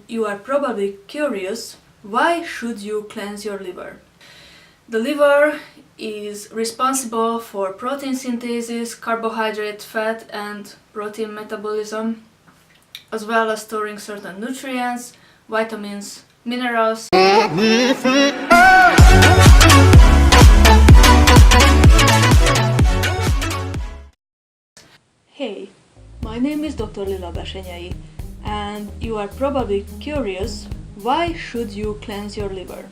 You are probably curious, why should you cleanse your liver? The liver is responsible for protein synthesis, carbohydrate, fat and protein metabolism, as well as storing certain nutrients, vitamins, minerals. Hey, my name is Dr. Lila Besenyei, and you are probably curious, why should you cleanse your liver?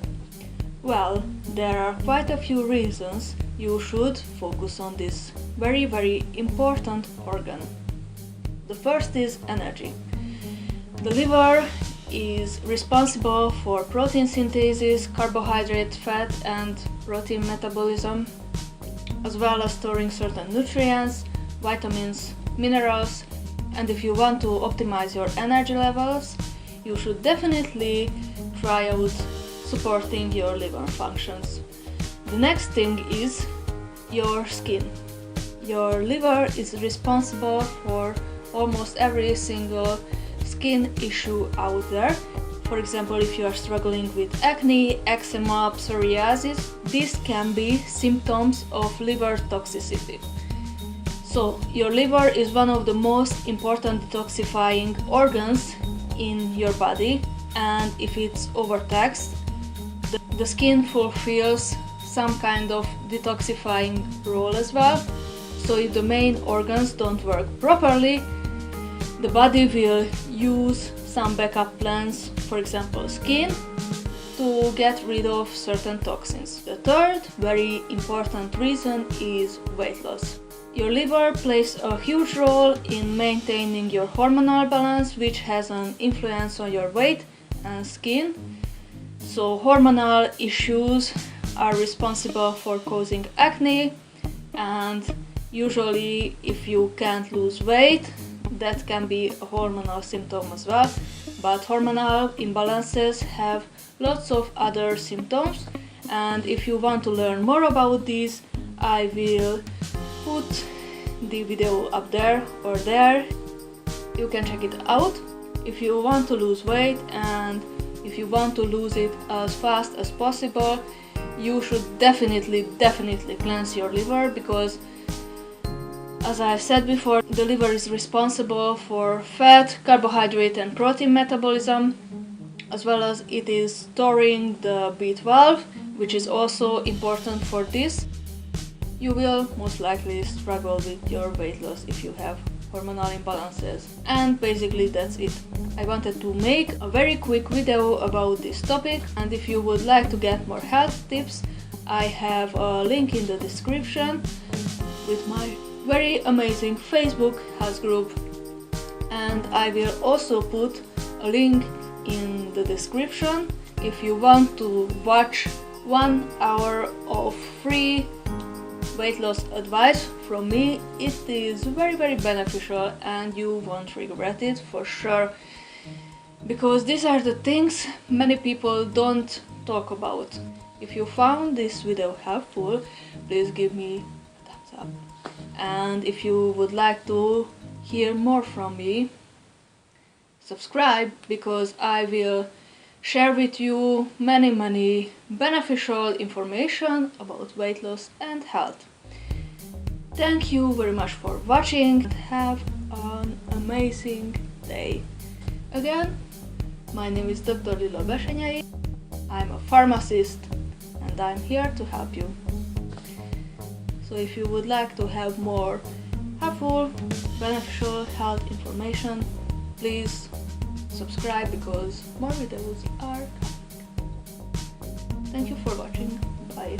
Well, there are quite a few reasons you should focus on this very important organ. The first is energy. The liver is responsible for protein synthesis, carbohydrate, fat and protein metabolism, as well as storing certain nutrients, vitamins, minerals, and if you want to optimize your energy levels, you should definitely try out supporting your liver functions. The next thing is your skin. Your liver is responsible for almost every single skin issue out there. For example, if you are struggling with acne, eczema, psoriasis, these can be symptoms of liver toxicity. So, your liver is one of the most important detoxifying organs in your body, and if it's overtaxed, the skin fulfills some kind of detoxifying role as well. So if the main organs don't work properly, the body will use some backup plans, for example skin, to get rid of certain toxins. The third very important reason is weight loss. Your liver plays a huge role in maintaining your hormonal balance, which has an influence on your weight and skin. So hormonal issues are responsible for causing acne, and usually if you can't lose weight, that can be a hormonal symptom as well. But hormonal imbalances have lots of other symptoms, and if you want to learn more about these, I will put the video up there or there. You can check it out. If you want to lose weight and if you want to lose it as fast as possible, you should definitely cleanse your liver, because as I said before, the liver is responsible for fat, carbohydrate and protein metabolism, as well as it is storing the B12, which is also important for this. You will most likely struggle with your weight loss if you have hormonal imbalances. And basically that's it. I wanted to make a very quick video about this topic, and if you would like to get more health tips, I have a link in the description with my very amazing Facebook health group, and I will also put a link in the description if you want to watch 1 hour of free weight loss advice from me. It is very beneficial and you won't regret it for sure, because these are the things many people don't talk about. If you found this video helpful, please give me a thumbs up, and if you would like to hear more from me, subscribe, because I will share with you many beneficial information about weight loss and health. Thank you very much for watching and have an amazing day. Again, my name is Dr. Lila Besenyei. I'm a pharmacist and I'm here to help you. So if you would like to have more helpful, beneficial health information, please subscribe, because more videos are coming. Thank you for watching. Bye.